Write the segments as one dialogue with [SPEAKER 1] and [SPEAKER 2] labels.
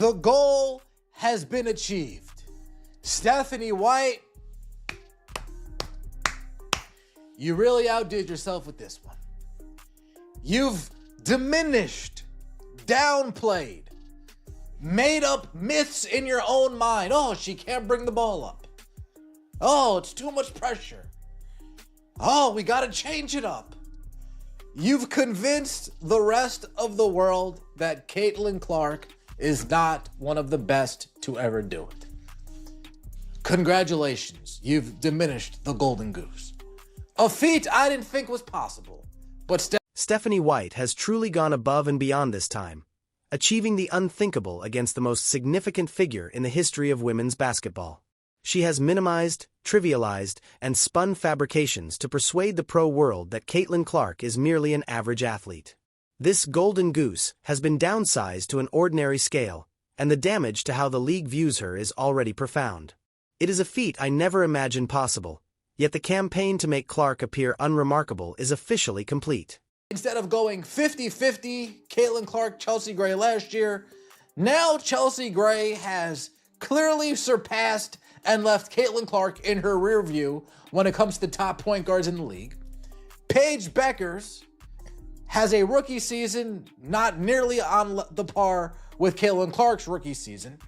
[SPEAKER 1] The goal has been achieved. Stephanie White, you really outdid yourself with this one. You've diminished, downplayed, made up myths in your own mind. Oh, she can't bring the ball up. Oh, it's too much pressure. Oh, we got to change it up. You've convinced the rest of the world that Caitlin Clark is not one of the best to ever do it. Congratulations, you've diminished the Golden Goose. A feat I didn't think was possible, but
[SPEAKER 2] Stephanie White has truly gone above and beyond this time, achieving the unthinkable against the most significant figure in the history of women's basketball. She has minimized, trivialized, and spun fabrications to persuade the pro world that Caitlin Clark is merely an average athlete. This golden goose has been downsized to an ordinary scale, and the damage to how the league views her is already profound. It is a feat I never imagined possible, yet the campaign to make Clark appear unremarkable is officially complete.
[SPEAKER 1] Instead of going 50-50, Caitlin Clark, Chelsea Gray last year, now Chelsea Gray has clearly surpassed and left Caitlin Clark in her rear view when it comes to top point guards in the league. Paige Beckers has a rookie season not nearly on the par with Caitlin Clark's rookie season.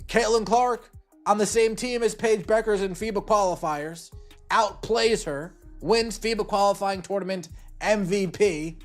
[SPEAKER 1] Caitlin Clark, on the same team as Paige Beckers in FIBA qualifiers, outplays her, wins FIBA qualifying tournament MVP,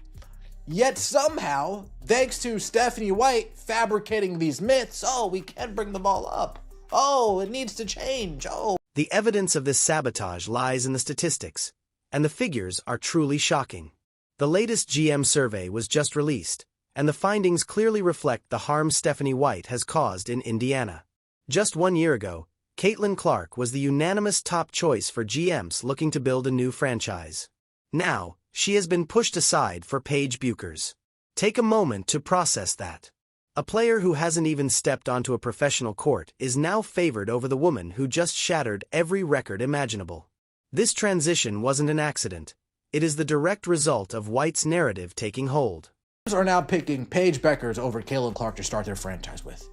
[SPEAKER 1] yet somehow, thanks to Stephanie White fabricating these myths, oh, we can't bring the ball up. Oh, it needs to change. Oh.
[SPEAKER 2] The evidence of this sabotage lies in the statistics, and the figures are truly shocking. The latest GM survey was just released, and the findings clearly reflect the harm Stephanie White has caused in Indiana. Just 1 year ago, Caitlin Clark was the unanimous top choice for GMs looking to build a new franchise. Now, she has been pushed aside for Paige Beckers. Take a moment to process that. A player who hasn't even stepped onto a professional court is now favored over the woman who just shattered every record imaginable. This transition wasn't an accident. It is the direct result of White's narrative taking hold.
[SPEAKER 1] Are now picking Paige Beckers over Caitlin Clark to start their franchise with.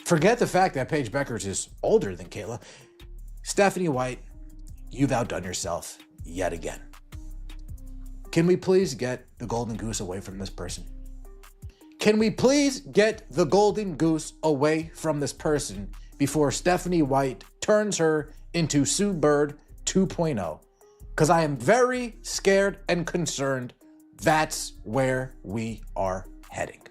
[SPEAKER 1] Forget the fact that Paige Beckers is older than Caitlin. Stephanie White, you've outdone yourself yet again. Can we please get the Golden Goose away from this person? Can we please get the Golden Goose away from this person before Stephanie White turns her into Sue Bird 2.0? Because I am very scared and concerned that's where we are heading.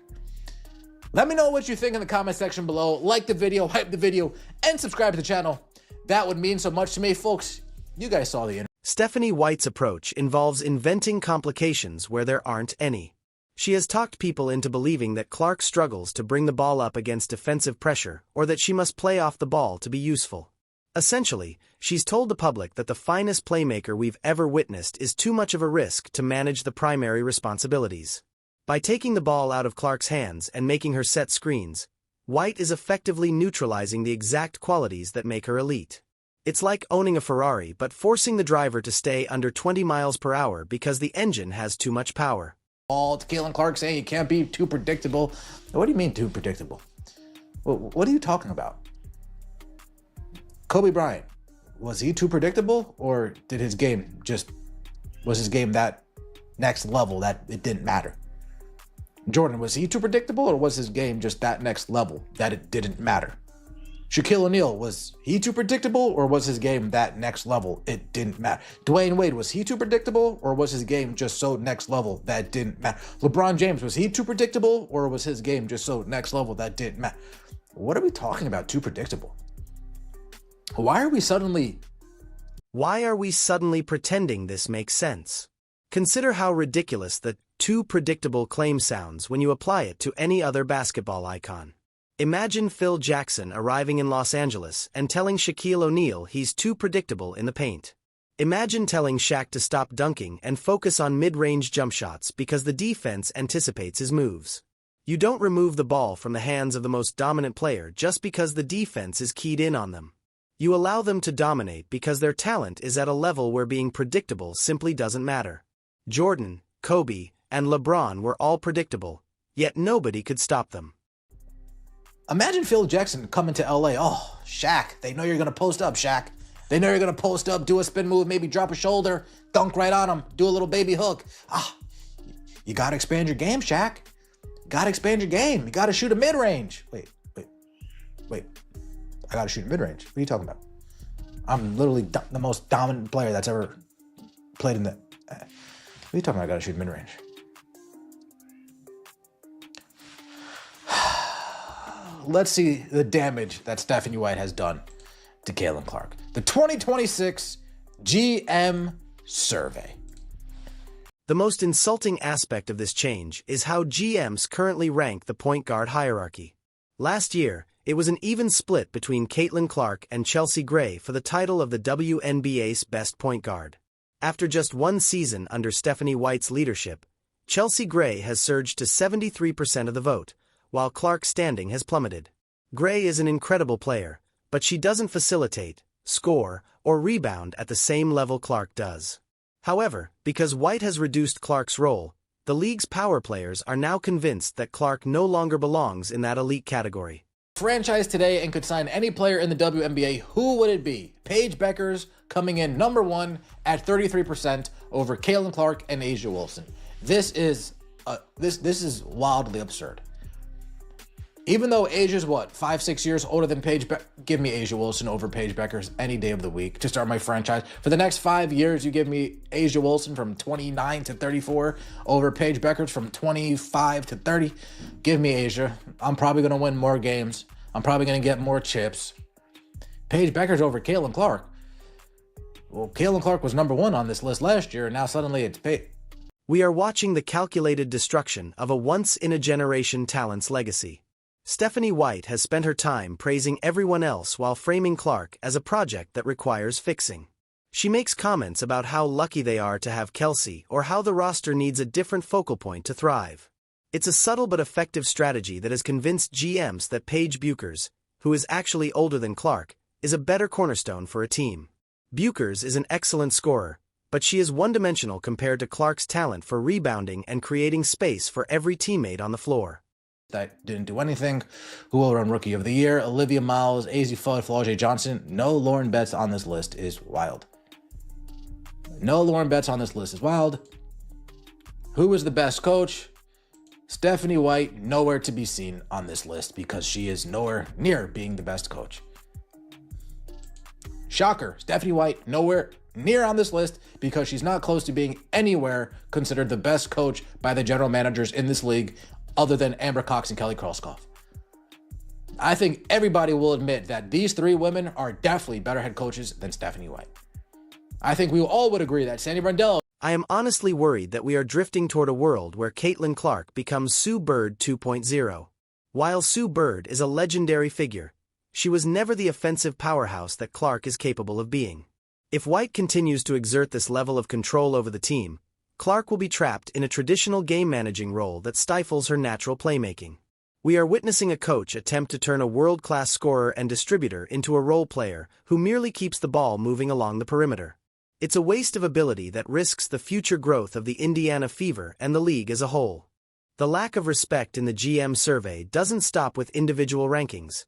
[SPEAKER 1] Let me know what you think in the comment section below. Like the video, hype the video, and subscribe to the channel. That would mean so much to me, folks. You guys saw the interview.
[SPEAKER 2] Stephanie White's approach involves inventing complications where there aren't any. She has talked people into believing that Clark struggles to bring the ball up against defensive pressure or that she must play off the ball to be useful. Essentially, she's told the public that the finest playmaker we've ever witnessed is too much of a risk to manage the primary responsibilities. By taking the ball out of Clark's hands and making her set screens, White is effectively neutralizing the exact qualities that make her elite. It's like owning a Ferrari but forcing the driver to stay under 20 miles per hour because the engine has too much power.
[SPEAKER 1] All to Caitlin Clark saying you can't be too predictable. What do you mean too predictable? What are you talking about? Kobe Bryant, was he too predictable, or did his game was his game that next level that it didn't matter? Jordan, was he too predictable, or was his game just that next level that it didn't matter? Shaquille O'Neal, was he too predictable, or was his game that next level it didn't matter? Dwayne Wade, was he too predictable, or was his game just so next level that didn't matter? LeBron James, was he too predictable, or was his game just so next level that didn't matter? What are we talking about too predictable? Why are we suddenly
[SPEAKER 2] pretending this makes sense? Consider how ridiculous the too predictable claim sounds when you apply it to any other basketball icon. Imagine Phil Jackson arriving in Los Angeles and telling Shaquille O'Neal he's too predictable in the paint. Imagine telling Shaq to stop dunking and focus on mid-range jump shots because the defense anticipates his moves. You don't remove the ball from the hands of the most dominant player just because the defense is keyed in on them. You allow them to dominate because their talent is at a level where being predictable simply doesn't matter. Jordan, Kobe, and LeBron were all predictable, yet nobody could stop them.
[SPEAKER 1] Imagine Phil Jackson coming to LA. Oh, Shaq, they know you're going to post up, Shaq. They know you're going to post up, do a spin move, maybe drop a shoulder, dunk right on him, do a little baby hook. You got to expand your game, Shaq. Got to expand your game. You got to shoot a mid-range. Wait. I got to shoot a mid-range. What are you talking about? I'm literally the most dominant player that's ever played in the... What are you talking about? I got to shoot mid-range. Let's see the damage that Stephanie White has done to Caitlin Clark. The 2026 GM survey.
[SPEAKER 2] The most insulting aspect of this change is how GMs currently rank the point guard hierarchy. Last year, it was an even split between Caitlin Clark and Chelsea Gray for the title of the WNBA's best point guard. After just one season under Stephanie White's leadership, Chelsea Gray has surged to 73% of the vote, while Clark's standing has plummeted. Gray is an incredible player, but she doesn't facilitate, score, or rebound at the same level Clark does. However, because White has reduced Clark's role, the league's power players are now convinced that Clark no longer belongs in that elite category.
[SPEAKER 1] Franchise today and could sign any player in the WNBA, who would it be? Paige Bueckers coming in number one at 33% over Caitlin Clark and A'ja Wilson. This is wildly absurd. Even though Asia's 5-6 years older than Paige, give me A'ja Wilson over Paige Bueckers any day of the week to start my franchise. For the next 5 years, you give me A'ja Wilson from 29 to 34 over Paige Bueckers from 25 to 30. Give me A'ja. I'm probably going to win more games. I'm probably going to get more chips. Paige Bueckers over Caitlin Clark. Well, Caitlin Clark was number one on this list last year, and now suddenly it's Paige.
[SPEAKER 2] We are watching the calculated destruction of a once-in-a-generation talent's legacy. Stephanie White has spent her time praising everyone else while framing Clark as a project that requires fixing. She makes comments about how lucky they are to have Kelsey or how the roster needs a different focal point to thrive. It's a subtle but effective strategy that has convinced GMs that Paige Bueckers, who is actually older than Clark, is a better cornerstone for a team. Bueckers is an excellent scorer, but she is one-dimensional compared to Clark's talent for rebounding and creating space for every teammate on the floor.
[SPEAKER 1] That didn't do anything. Who will run Rookie of the Year? Olivia Miles, Azzi Fudd, Flau'jae Johnson. No Lauren Betts on this list is wild. No Lauren Betts on this list is wild. Who is the best coach? Stephanie White, nowhere to be seen on this list because she is nowhere near being the best coach. Shocker, Stephanie White, nowhere near on this list because she's not close to being anywhere considered the best coach by the general managers in this league other than Amber Cox and Kelly Krauskopf. I think everybody will admit that these three women are definitely better head coaches than Stephanie White. I think we all would agree that Sandy Brandel.
[SPEAKER 2] I am honestly worried that we are drifting toward a world where Caitlin Clark becomes Sue Bird 2.0. While Sue Bird is a legendary figure, she was never the offensive powerhouse that Clark is capable of being. If White continues to exert this level of control over the team, Clark will be trapped in a traditional game-managing role that stifles her natural playmaking. We are witnessing a coach attempt to turn a world-class scorer and distributor into a role player who merely keeps the ball moving along the perimeter. It's a waste of ability that risks the future growth of the Indiana Fever and the league as a whole. The lack of respect in the GM survey doesn't stop with individual rankings.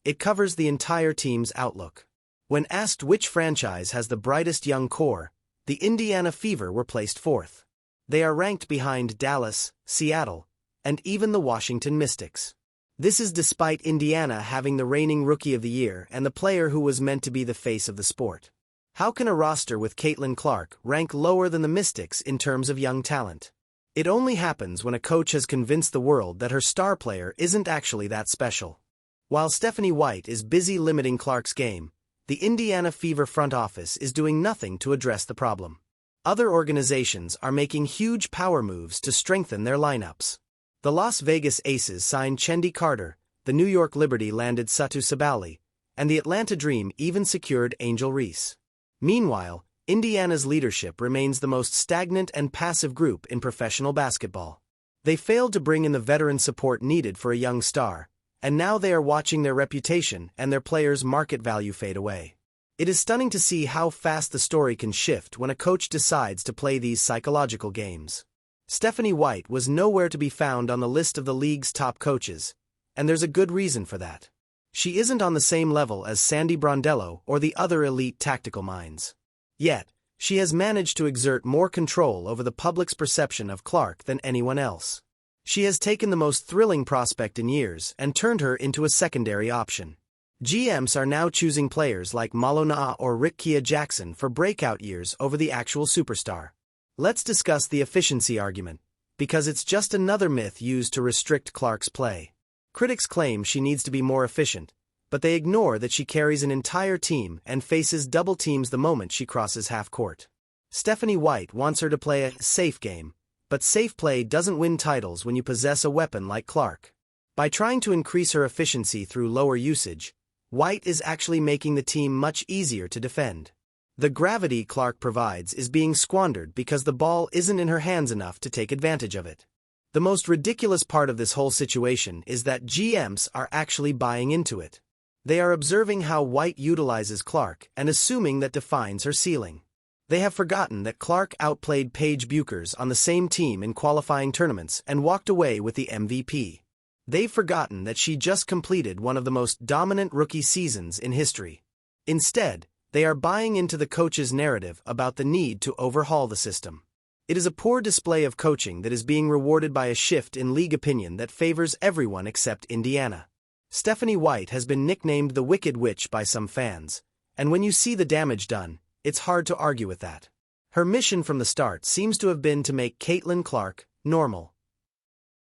[SPEAKER 2] It covers the entire team's outlook. When asked which franchise has the brightest young core, the Indiana Fever were placed fourth. They are ranked behind Dallas, Seattle, and even the Washington Mystics. This is despite Indiana having the reigning Rookie of the Year and the player who was meant to be the face of the sport. How can a roster with Caitlin Clark rank lower than the Mystics in terms of young talent? It only happens when a coach has convinced the world that her star player isn't actually that special. While Stephanie White is busy limiting Clark's game, the Indiana Fever front office is doing nothing to address the problem. Other organizations are making huge power moves to strengthen their lineups. The Las Vegas Aces signed Chendi Carter, the New York Liberty landed Satu Sabali, and the Atlanta Dream even secured Angel Reese. Meanwhile, Indiana's leadership remains the most stagnant and passive group in professional basketball. They failed to bring in the veteran support needed for a young star, and now they are watching their reputation and their players' market value fade away. It is stunning to see how fast the story can shift when a coach decides to play these psychological games. Stephanie White was nowhere to be found on the list of the league's top coaches, and there's a good reason for that. She isn't on the same level as Sandy Brondello or the other elite tactical minds. Yet, she has managed to exert more control over the public's perception of Clark than anyone else. She has taken the most thrilling prospect in years and turned her into a secondary option. GMs are now choosing players like Malonaa or Rikia Jackson for breakout years over the actual superstar. Let's discuss the efficiency argument, because it's just another myth used to restrict Clark's play. Critics claim she needs to be more efficient, but they ignore that she carries an entire team and faces double teams the moment she crosses half court. Stephanie White wants her to play a safe game, but safe play doesn't win titles when you possess a weapon like Clark. By trying to increase her efficiency through lower usage, White is actually making the team much easier to defend. The gravity Clark provides is being squandered because the ball isn't in her hands enough to take advantage of it. The most ridiculous part of this whole situation is that GMs are actually buying into it. They are observing how White utilizes Clark and assuming that defines her ceiling. They have forgotten that Clark outplayed Paige Bueckers on the same team in qualifying tournaments and walked away with the MVP. They've forgotten that she just completed one of the most dominant rookie seasons in history. Instead, they are buying into the coach's narrative about the need to overhaul the system. It is a poor display of coaching that is being rewarded by a shift in league opinion that favors everyone except Indiana. Stephanie White has been nicknamed the Wicked Witch by some fans, and when you see the damage done, it's hard to argue with that. Her mission from the start seems to have been to make Caitlin Clark normal.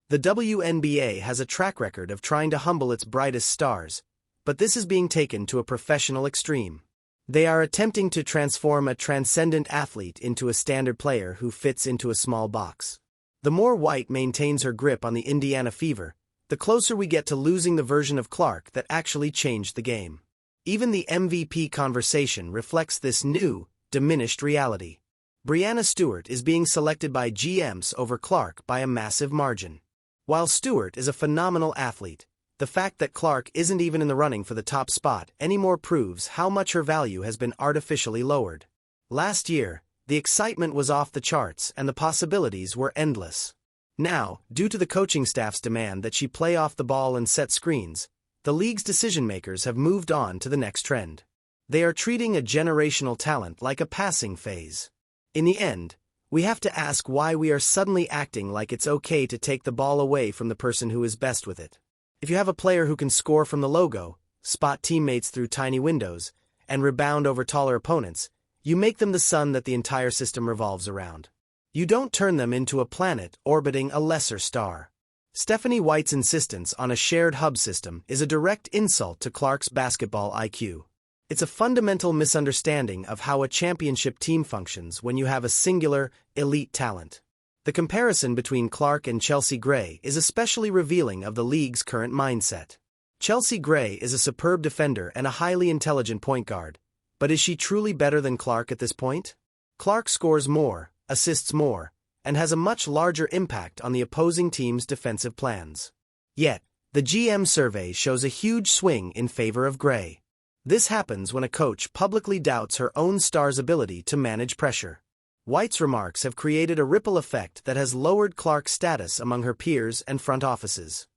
[SPEAKER 2] The WNBA has a track record of trying to humble its brightest stars, but this is being taken to a professional extreme. They are attempting to transform a transcendent athlete into a standard player who fits into a small box. The more White maintains her grip on the Indiana Fever, the closer we get to losing the version of Clark that actually changed the game. Even the MVP conversation reflects this new, diminished reality. Breanna Stewart is being selected by GMs over Clark by a massive margin. While Stewart is a phenomenal athlete, the fact that Clark isn't even in the running for the top spot anymore proves how much her value has been artificially lowered. Last year, the excitement was off the charts and the possibilities were endless. Now, due to the coaching staff's demand that she play off the ball and set screens, the league's decision-makers have moved on to the next trend. They are treating a generational talent like a passing phase. In the end, we have to ask why we are suddenly acting like it's okay to take the ball away from the person who is best with it. If you have a player who can score from the logo, spot teammates through tiny windows, and rebound over taller opponents, you make them the sun that the entire system revolves around. You don't turn them into a planet orbiting a lesser star. Stephanie White's insistence on a shared hub system is a direct insult to Clark's basketball IQ. It's a fundamental misunderstanding of how a championship team functions when you have a singular, elite talent. The comparison between Clark and Chelsea Gray is especially revealing of the league's current mindset. Chelsea Gray is a superb defender and a highly intelligent point guard, but is she truly better than Clark at this point? Clark scores more, assists more, and has a much larger impact on the opposing team's defensive plans. Yet, the GM survey shows a huge swing in favor of Gray. This happens when a coach publicly doubts her own star's ability to manage pressure. White's remarks have created a ripple effect that has lowered Clark's status among her peers and front offices.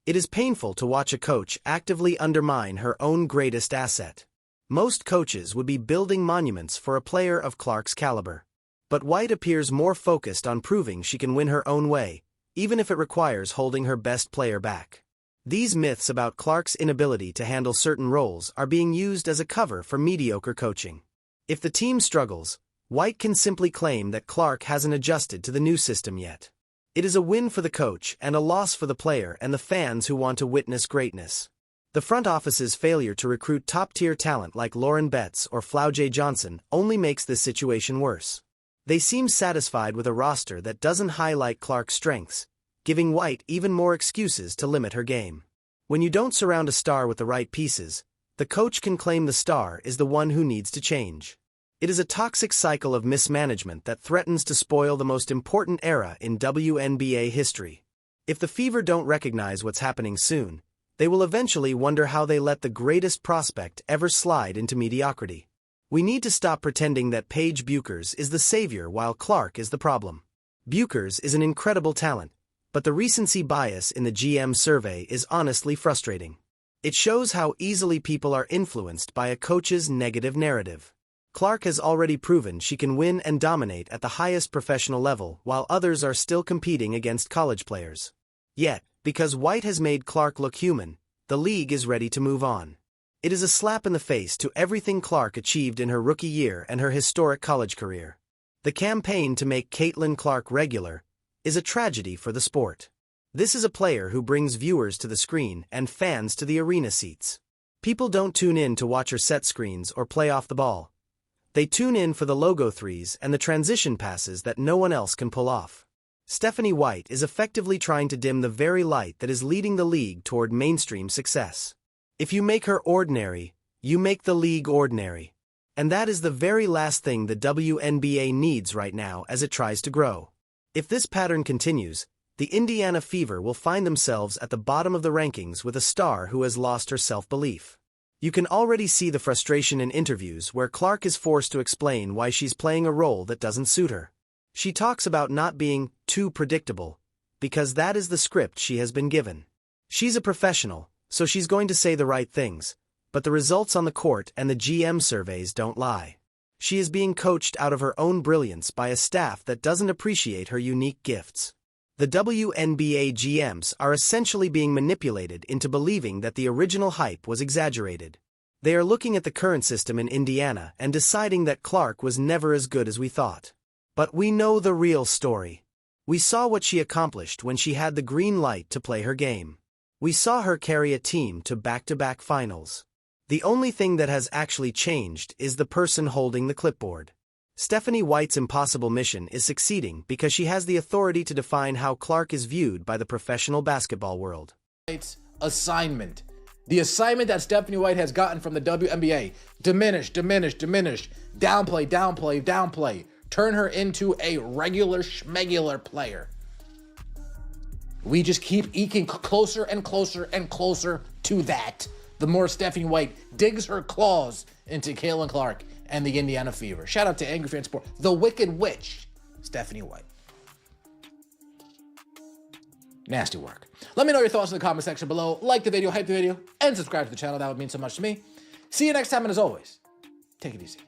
[SPEAKER 2] It is painful to watch a coach actively undermine her own greatest asset. Most coaches would be building monuments for a player of Clark's caliber. But White appears more focused on proving she can win her own way, even if it requires holding her best player back. These myths about Clark's inability to handle certain roles are being used as a cover for mediocre coaching. If the team struggles, White can simply claim that Clark hasn't adjusted to the new system yet. It is a win for the coach and a loss for the player and the fans who want to witness greatness. The front office's failure to recruit top-tier talent like Lauren Betts or Flaujae Johnson only makes this situation worse. They seem satisfied with a roster that doesn't highlight Clark's strengths, giving White even more excuses to limit her game. When you don't surround a star with the right pieces, the coach can claim the star is the one who needs to change. It is a toxic cycle of mismanagement that threatens to spoil the most important era in WNBA history. If the Fever don't recognize what's happening soon, they will eventually wonder how they let the greatest prospect ever slide into mediocrity. We need to stop pretending that Paige Bueckers is the savior while Clark is the problem. Bueckers is an incredible talent, But the recency bias in the GM survey is honestly frustrating. It shows how easily people are influenced by a coach's negative narrative. Clark has already proven she can win and dominate at the highest professional level while others are still competing against college players. Yet, because White has made Clark look human, the league is ready to move on. It is a slap in the face to everything Clark achieved in her rookie year and her historic college career. The campaign to make Caitlin Clark regular is a tragedy for the sport. This is a player who brings viewers to the screen and fans to the arena seats. People don't tune in to watch her set screens or play off the ball. They tune in for the logo threes and the transition passes that no one else can pull off. Stephanie White is effectively trying to dim the very light that is leading the league toward mainstream success. If you make her ordinary, you make the league ordinary. And that is the very last thing the WNBA needs right now as it tries to grow. If this pattern continues, the Indiana Fever will find themselves at the bottom of the rankings with a star who has lost her self-belief. You can already see the frustration in interviews where Clark is forced to explain why she's playing a role that doesn't suit her. She talks about not being too predictable, because that is the script she has been given. She's a professional, so she's going to say the right things, but the results on the court and the GM surveys don't lie. She is being coached out of her own brilliance by a staff that doesn't appreciate her unique gifts. The WNBA GMs are essentially being manipulated into believing that the original hype was exaggerated. They are looking at the current system in Indiana and deciding that Clark was never as good as we thought. But we know the real story. We saw what she accomplished when she had the green light to play her game. We saw her carry a team to back-to-back finals. The only thing that has actually changed is the person holding the clipboard. Stephanie White's impossible mission is succeeding because she has the authority to define how Clark is viewed by the professional basketball world.
[SPEAKER 1] Assignment. The assignment that Stephanie White has gotten from the WNBA. Diminish, diminish, diminish. Downplay, downplay, downplay. Turn her into a regular schmegular player. We just keep eking closer and closer and closer to that. The more Stephanie White digs her claws into Caitlin Clark and the Indiana Fever. Shout out to Angry Fan Sport, the Wicked Witch, Stephanie White. Nasty work. Let me know your thoughts in the comment section below. Like the video, hype the video, and subscribe to the channel. That would mean so much to me. See you next time, and as always, take it easy.